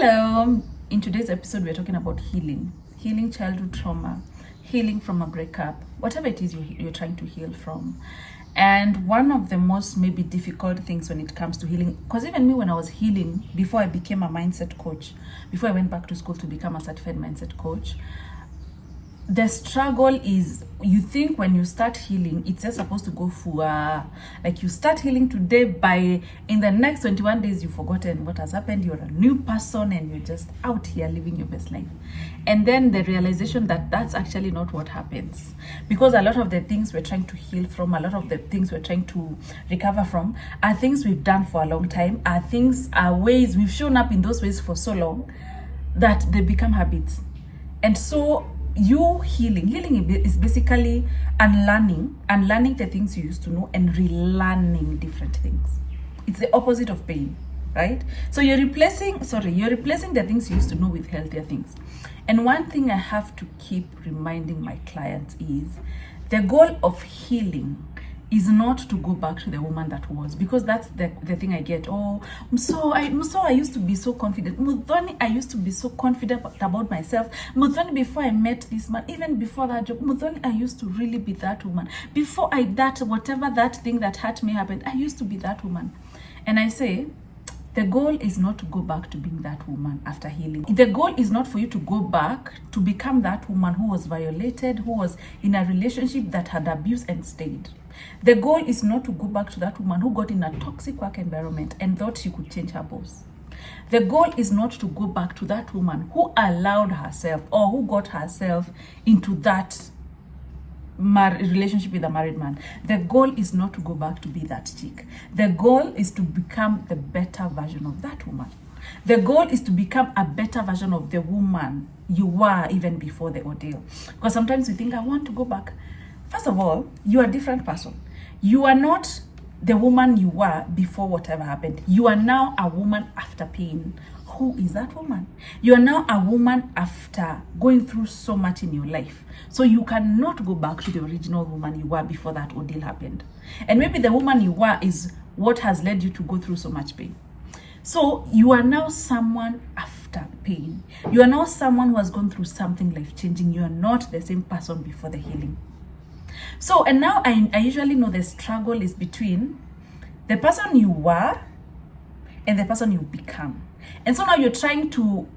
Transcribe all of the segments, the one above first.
Hello, in today's episode we're talking about healing childhood trauma, healing from a breakup, whatever it is you're trying to heal from. And one of the most maybe difficult things when it comes to healing, because even me when I was healing, before I became a mindset coach, before I went back to school to become a certified mindset coach, the struggle is, you think when you start healing, it's just supposed to go for like you start healing today, by in the next 21 days you've forgotten what has happened, you're a new person and you're just out here living your best life. And then the realization that that's actually not what happens, because a lot of the things we're trying to heal from, a lot of the things we're trying to recover from are things we've done for a long time, are ways we've shown up in those ways for so long that they become habits. And so healing is basically unlearning the things you used to know and relearning different things. It's the opposite of pain, right? So you're replacing the things you used to know with healthier things. And one thing I have to keep reminding my clients is the goal of healing is not to go back to the woman that was, because that's the thing I get. I used to be so confident. Muthoni, I used to be so confident about myself. Muthoni, before I met this man, even before that job, Muthoni, I used to really be that woman. Before whatever that thing that hurt me happened, I used to be that woman. And I say, the goal is not to go back to being that woman after healing. The goal is not for you to go back to become that woman who was violated, who was in a relationship that had abuse and stayed. The goal is not to go back to that woman who got in a toxic work environment and thought she could change her boss. The goal is not to go back to that woman who allowed herself or who got herself into that relationship with a married man. The goal is not to go back to be that chick. The goal is to become the better version of that woman. The goal is to become a better version of the woman you were even before the ordeal. Because sometimes we think, I want to go back. First of all, you are a different person. You are not the woman you were before whatever happened. You are now a woman after pain. Who is that woman? You are now a woman after going through so much in your life. So you cannot go back to the original woman you were before that ordeal happened. And maybe the woman you were is what has led you to go through so much pain. So you are now someone after pain. You are now someone who has gone through something life-changing. You are not the same person before the healing. So, and now I usually know the struggle is between the person you were and the person you become. And so now you're trying to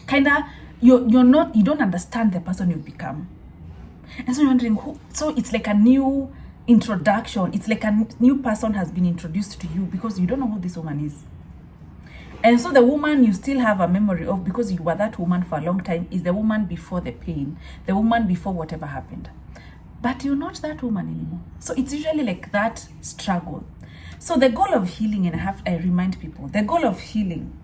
kind of, you don't understand the person you've become. And so you're wondering so it's like a new introduction. It's like a new person has been introduced to you because you don't know who this woman is. And so the woman you still have a memory of, because you were that woman for a long time, is the woman before the pain, the woman before whatever happened. But you're not that woman anymore. So it's usually like that struggle. So the goal of healing, and I remind people, the goal of healing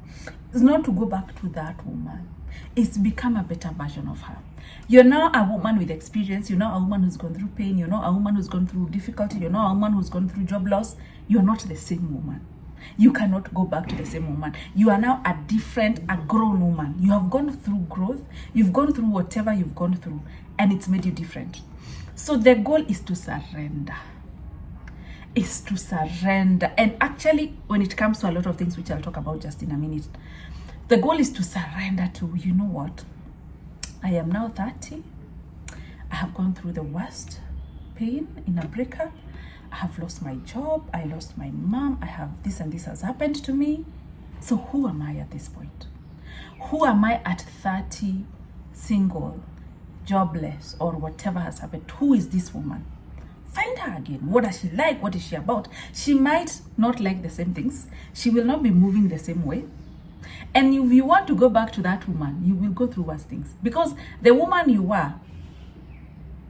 is not to go back to that woman. It's to become a better version of her. You're now a woman with experience. You're now a woman who's gone through pain. You're now a woman who's gone through difficulty. You're now a woman who's gone through job loss. You're not the same woman. You cannot go back to the same woman. You are now a grown woman. You have gone through growth. You've gone through whatever you've gone through, and it's made you different. So the goal is to surrender. And actually, when it comes to a lot of things, which I'll talk about just in a minute, the goal is to surrender to, you know what? I am now 30. I have gone through the worst pain in a breakup. I have lost my job. I lost my mom. I have this and this has happened to me. So who am I at this point? Who am I at 30, single, jobless, or whatever has happened? Who is this woman? Find her again. What does she like? What is she about? She might not like the same things. She will not be moving the same way. And if you want to go back to that woman, you will go through worse things. Because the woman you were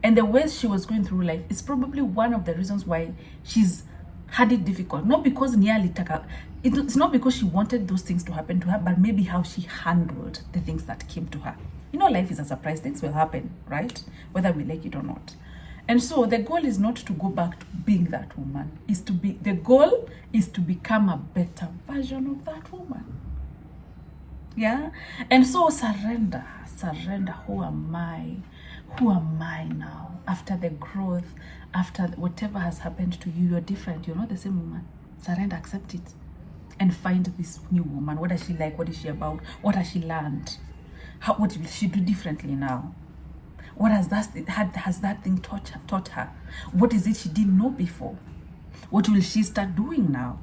and the ways she was going through life is probably one of the reasons why she's had it difficult. Not because it's not because she wanted those things to happen to her, but maybe how she handled the things that came to her. You know, life is a surprise. Things will happen, right? Whether we like it or not. And so the goal is not to go back to being that woman. The goal is to become a better version of that woman. Yeah? And so surrender. Who am I? Who am I now? After the growth, after whatever has happened to you, you're different. You're not the same woman. Surrender, accept it. and find this new woman. What does she like? What is she about? What has she learned? What will she do differently now? What has that thing taught her? What is it she didn't know before? What will she start doing now?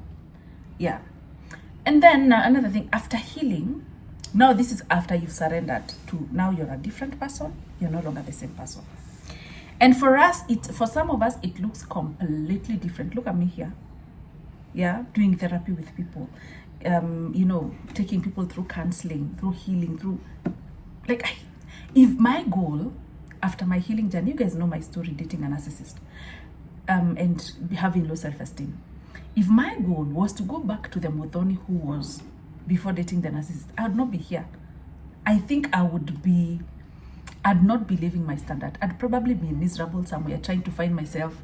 Yeah. And then another thing, after healing, now this is after you've surrendered to, now you're a different person. You're no longer the same person. And for some of us, it looks completely different. Look at me here. Yeah, doing therapy with people, taking people through counseling, through healing, through, if my goal after my healing journey, you guys know my story, dating a narcissist, and having low self-esteem. If my goal was to go back to the Muthoni who was before dating the narcissist, I would not be here. I think I'd not be living my standard. I'd probably be miserable somewhere, trying to find myself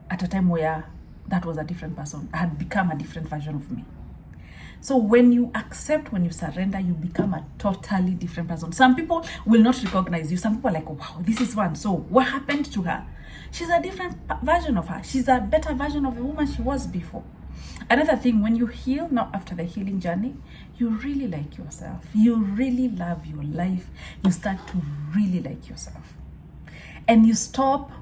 at a time where that was a different person. I had become a different version of me. So when you accept, when you surrender, you become a totally different person. Some people will not recognize you. Some people are like, oh, wow, this is one. So what happened to her? She's a different version of her. She's a better version of the woman she was before. Another thing, when you heal now after the healing journey, you really like yourself. You really love your life. You start to really like yourself. And you stop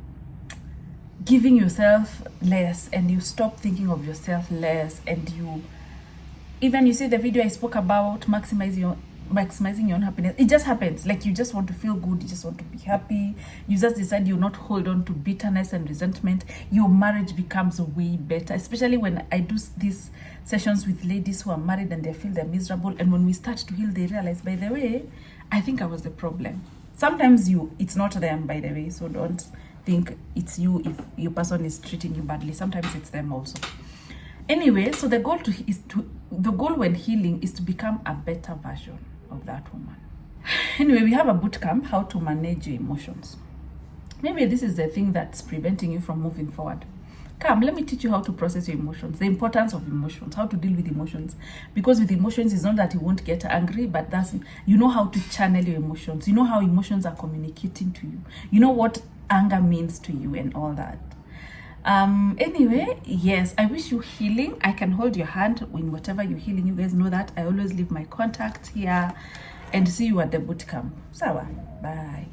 giving yourself less, and you stop thinking of yourself less, and you see the video I spoke about maximizing your own happiness. It just happens. Like, you just want to feel good, you just want to be happy, you just decide you not hold on to bitterness and resentment. Your marriage becomes way better, especially when I do these sessions with ladies who are married and they feel they're miserable, and when we start to heal, they realize, by the way, I think I was the problem. Sometimes it's not them, by the way, so don't think it's you if your person is treating you badly. Sometimes it's them also. Anyway, so the goal when healing is to become a better version of that woman. Anyway, we have a boot camp, how to manage your emotions. Maybe this is the thing that's preventing you from moving forward. Come, let me teach you how to process your emotions, the importance of emotions, how to deal with emotions. Because with emotions, it's not that you won't get angry, but you know how to channel your emotions. You know how emotions are communicating to you. You know what anger means to you and all that. Anyway, yes, I wish you healing. I can hold your hand in whatever you're healing. You guys know that I always leave my contacts here, and see you at the bootcamp. Sawa, bye.